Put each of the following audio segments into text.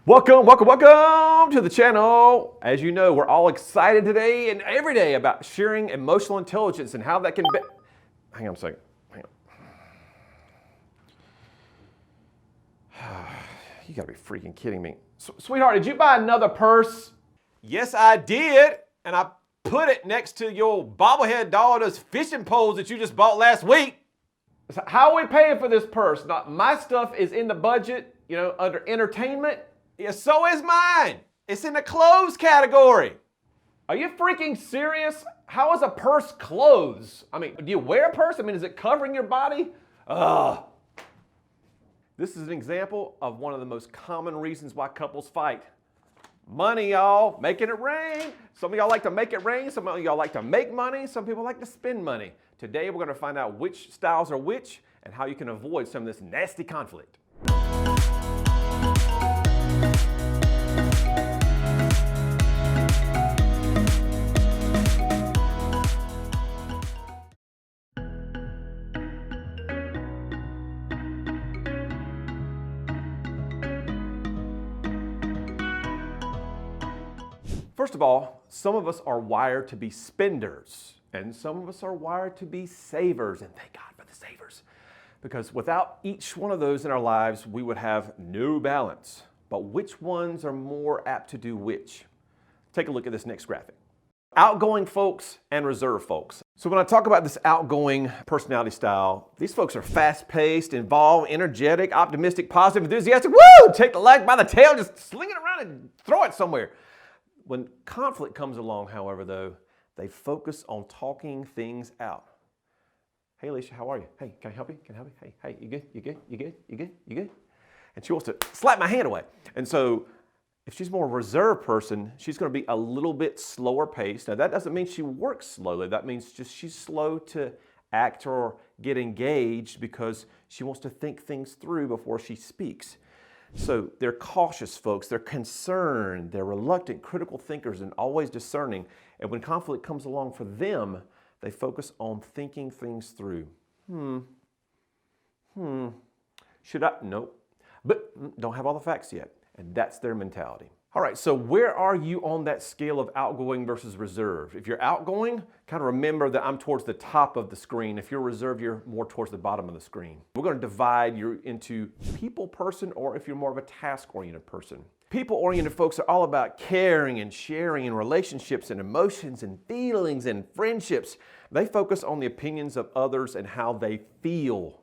Welcome to the channel. As you know, we're all excited today and every day about sharing emotional intelligence and how that can be. Hang on a second. Hang on. You gotta be freaking kidding me. Sweetheart, did you buy another purse? Yes, I did. And I put it next to your bobblehead doll, those fishing poles that you just bought last week. So how are we paying for this purse? Not my stuff is in the budget, under entertainment. Yeah, so is mine. It's in the clothes category. Are you freaking serious? How is a purse clothes? I mean, do you wear a purse? I mean, is it covering your body? Ugh. This is an example of one of the most common reasons why couples fight. Money, y'all. Making it rain. Some of y'all like to make it rain. Some of y'all like to make money. Some people like to spend money. Today, we're going to find out which styles are which and how you can avoid some of this nasty conflict. First of all, some of us are wired to be spenders, and some of us are wired to be savers, and thank God for the savers. Because without each one of those in our lives, we would have no balance. But which ones are more apt to do which? Take a look at this next graphic. Outgoing folks and reserved folks. So when I talk about this outgoing personality style, these folks are fast-paced, involved, energetic, optimistic, positive, enthusiastic. Woo! Take the leg by the tail, just sling it around and throw it somewhere. When conflict comes along, however, though, they focus on talking things out. Hey, Alicia, how are you? Hey, can I help you? Can I help you? Hey, you good? You good? You good? You good? You good? And she wants to slap my hand away. And so if she's more a reserved person, she's going to be a little bit slower paced. Now, that doesn't mean she works slowly. That means just she's slow to act or get engaged because she wants to think things through before she speaks. So they're cautious folks, they're concerned, they're reluctant, critical thinkers, and always discerning. And when conflict comes along for them, they focus on thinking things through. Should I? Nope. But don't have all the facts yet. And that's their mentality. All right, so where are you on that scale of outgoing versus reserved? If you're outgoing, kind of remember that I'm towards the top of the screen. If you're reserved, you're more towards the bottom of the screen. We're going to divide you into people person or if you're more of a task-oriented person. People-oriented folks are all about caring and sharing and relationships and emotions and feelings and friendships. They focus on the opinions of others and how they feel.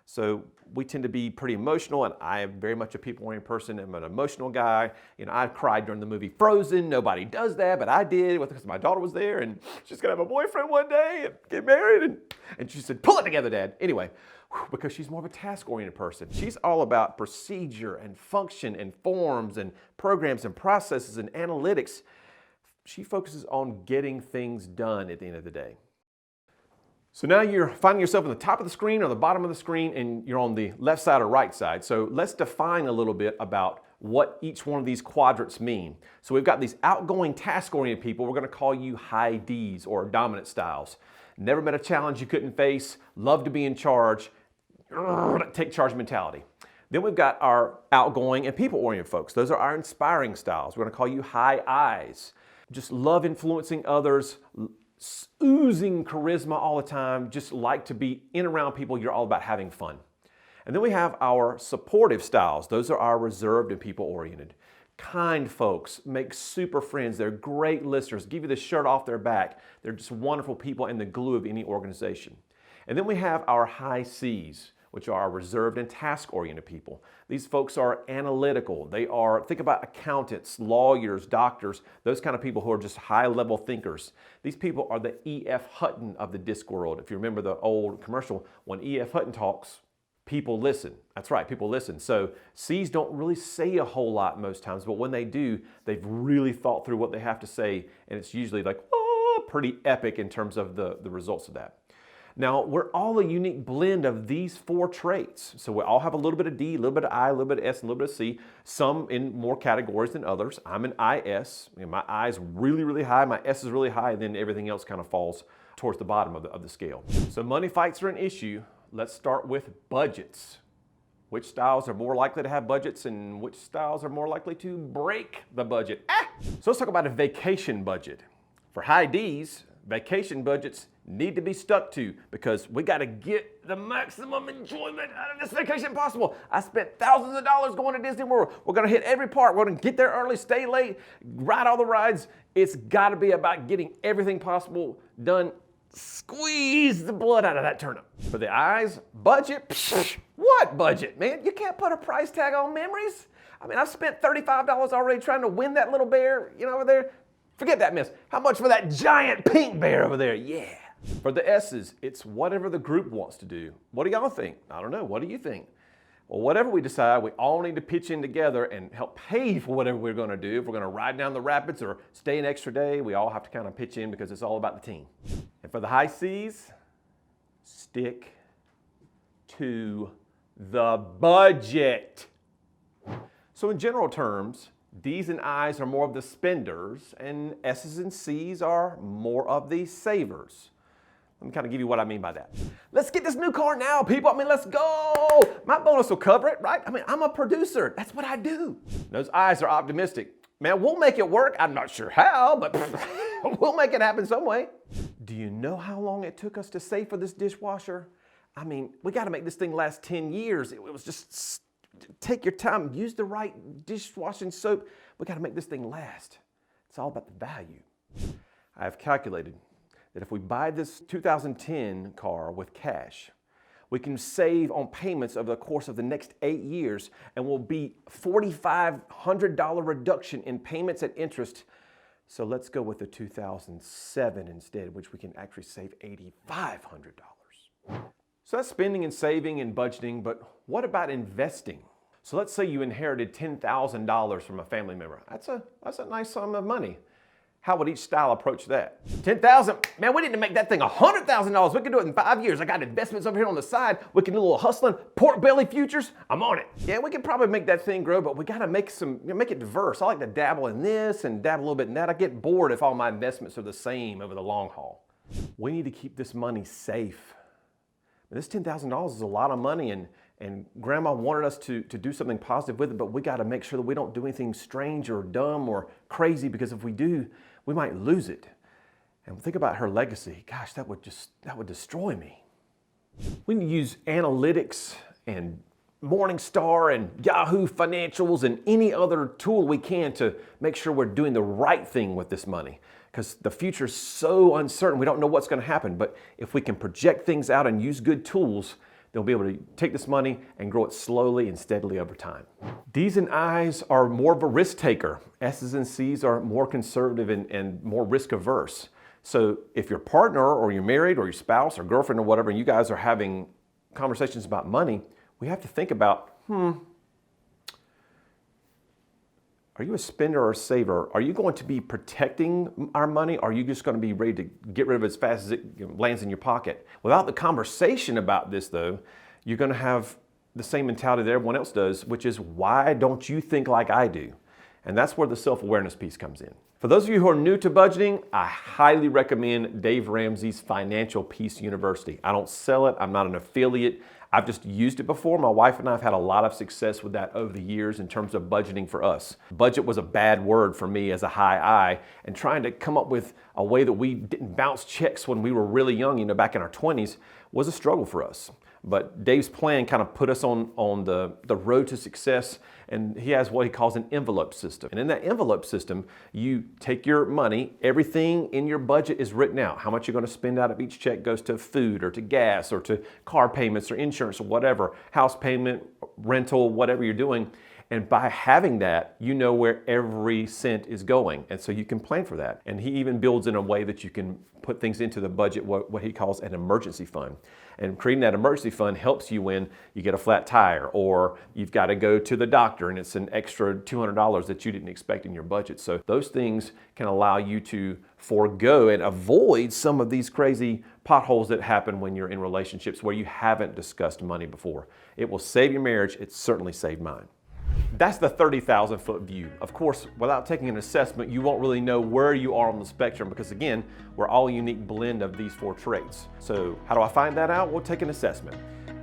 So we tend to be pretty emotional, and I am very much a people-oriented person. I'm an emotional guy. I cried during the movie Frozen. Nobody does that, but I did because my daughter was there, and she's gonna have a boyfriend one day and get married. And she said, "Pull it together, Dad." Anyway, because she's more of a task-oriented person. She's all about procedure and function and forms and programs and processes and analytics. She focuses on getting things done at the end of the day. So now you're finding yourself on the top of the screen or the bottom of the screen, and you're on the left side or right side. So let's define a little bit about what each one of these quadrants mean. So we've got these outgoing, task-oriented people. We're going to call you high Ds or dominant styles. Never met a challenge you couldn't face, love to be in charge, take charge mentality. Then we've got our outgoing and people-oriented folks. Those are our inspiring styles. We're going to call you high Is. Just love influencing others, oozing charisma all the time, just like to be in and around people. You're all about having fun. And then we have our supportive styles. Those are our reserved and people-oriented. Kind folks, make super friends. They're great listeners, give you the shirt off their back. They're just wonderful people and the glue of any organization. And then we have our high Cs, which are our reserved and task-oriented people. These folks are analytical. They are, think about accountants, lawyers, doctors, those kind of people who are just high-level thinkers. These people are the E.F. Hutton of the disc world. If you remember the old commercial, when E.F. Hutton talks, people listen. That's right, people listen. So C's don't really say a whole lot most times, but when they do, they've really thought through what they have to say, and it's usually like, pretty epic in terms of the results of that. Now, we're all a unique blend of these four traits. So we all have a little bit of D, a little bit of I, a little bit of S, and a little bit of C, some in more categories than others. I'm an IS. My I is really, really high, my S is really high, and then everything else kind of falls towards the bottom of the scale. So money fights are an issue. Let's start with budgets. which styles are more likely to have budgets and which styles are more likely to break the budget. So let's talk about a vacation budget. For high Ds, vacation budgets need to be stuck to because we got to get the maximum enjoyment out of this vacation possible. I spent thousands of dollars going to Disney World. We're going to hit every park. We're going to get there early, stay late, ride all the rides. It's got to be about getting everything possible done. Squeeze the blood out of that turnip. For the eyes, budget? What budget, man? You can't put a price tag on memories. I mean, I've spent $35 already trying to win that little bear, over there. Forget that mess. How much for that giant pink bear over there? Yeah. For the S's, it's whatever the group wants to do. What do y'all think? I don't know. What do you think? Well, whatever we decide, we all need to pitch in together and help pay for whatever we're going to do. If we're going to ride down the rapids or stay an extra day, we all have to kind of pitch in because it's all about the team. And for the high C's, stick to the budget. So in general terms, D's and I's are more of the spenders, and S's and C's are more of the savers. Let me kind of give you what I mean by that. Let's get this new car now, people. Let's go. My bonus will cover it, right? I'm a producer. That's what I do. Those I's are optimistic. Man, we'll make it work. I'm not sure how, but we'll make it happen some way. Do you know how long it took us to save for this dishwasher? We got to make this thing last 10 years. It was just take your time, use the right dishwashing soap. We got to make this thing last. It's all about the value. I have calculated that if we buy this 2010 car with cash, we can save on payments over the course of the next 8 years and will be $4,500 reduction in payments and interest. So let's go with the 2007 instead, which we can actually save $8,500. So that's spending and saving and budgeting, but what about investing? So let's say you inherited $10,000 from a family member. That's a nice sum of money. How would each style approach that? $10,000, man, we need to make that thing $100,000. We can do it in 5 years. I got investments over here on the side. We can do a little hustling, pork belly futures. I'm on it. Yeah, we can probably make that thing grow, but we got to make it diverse. I like to dabble in this and dabble a little bit in that. I get bored if all my investments are the same over the long haul. We need to keep this money safe. This $10,000 is a lot of money, and Grandma wanted us to do something positive with it, but we got to make sure that we don't do anything strange or dumb or crazy, because if we do, we might lose it. And think about her legacy. Gosh, that would destroy me. We can use analytics and Morningstar and Yahoo Financials and any other tool we can to make sure we're doing the right thing with this money, because the future is so uncertain. We don't know what's going to happen, but if we can project things out and use good tools, they'll be able to take this money and grow it slowly and steadily over time. D's and I's are more of a risk taker. S's and C's are more conservative and more risk averse. So if your partner or you're married or your spouse or girlfriend or whatever, and you guys are having conversations about money, we have to think about, are you a spender or a saver? Are you going to be protecting our money? Or are you just going to be ready to get rid of it as fast as it lands in your pocket? Without the conversation about this, though, you're going to have the same mentality that everyone else does, which is, why don't you think like I do? And that's where the self-awareness piece comes in. For those of you who are new to budgeting, I highly recommend Dave Ramsey's Financial Peace University. I don't sell it. I'm not an affiliate. I've just used it before. My wife and I have had a lot of success with that over the years in terms of budgeting for us. Budget was a bad word for me as a high I, and trying to come up with a way that we didn't bounce checks when we were really young, back in our 20s, was a struggle for us. But Dave's plan kind of put us on the road to success, and he has what he calls an envelope system. And in that envelope system, you take your money, everything in your budget is written out. How much you're going to spend out of each check goes to food or to gas or to car payments or insurance or whatever, house payment, rental, whatever you're doing. And by having that, you know where every cent is going. And so you can plan for that. And he even builds in a way that you can put things into the budget, what he calls an emergency fund. And creating that emergency fund helps you when you get a flat tire, or you've got to go to the doctor and it's an extra $200 that you didn't expect in your budget. So those things can allow you to forego and avoid some of these crazy potholes that happen when you're in relationships where you haven't discussed money before. It will save your marriage. It certainly saved mine. That's the 30,000-foot view. Of course, without taking an assessment, you won't really know where you are on the spectrum, because again, we're all a unique blend of these 4 traits. So how do I find that out? We'll take an assessment.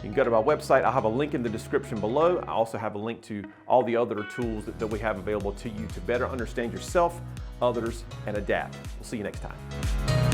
You can go to my website. I'll have a link in the description below. I also have a link to all the other tools that we have available to you to better understand yourself, others, and adapt. We'll see you next time.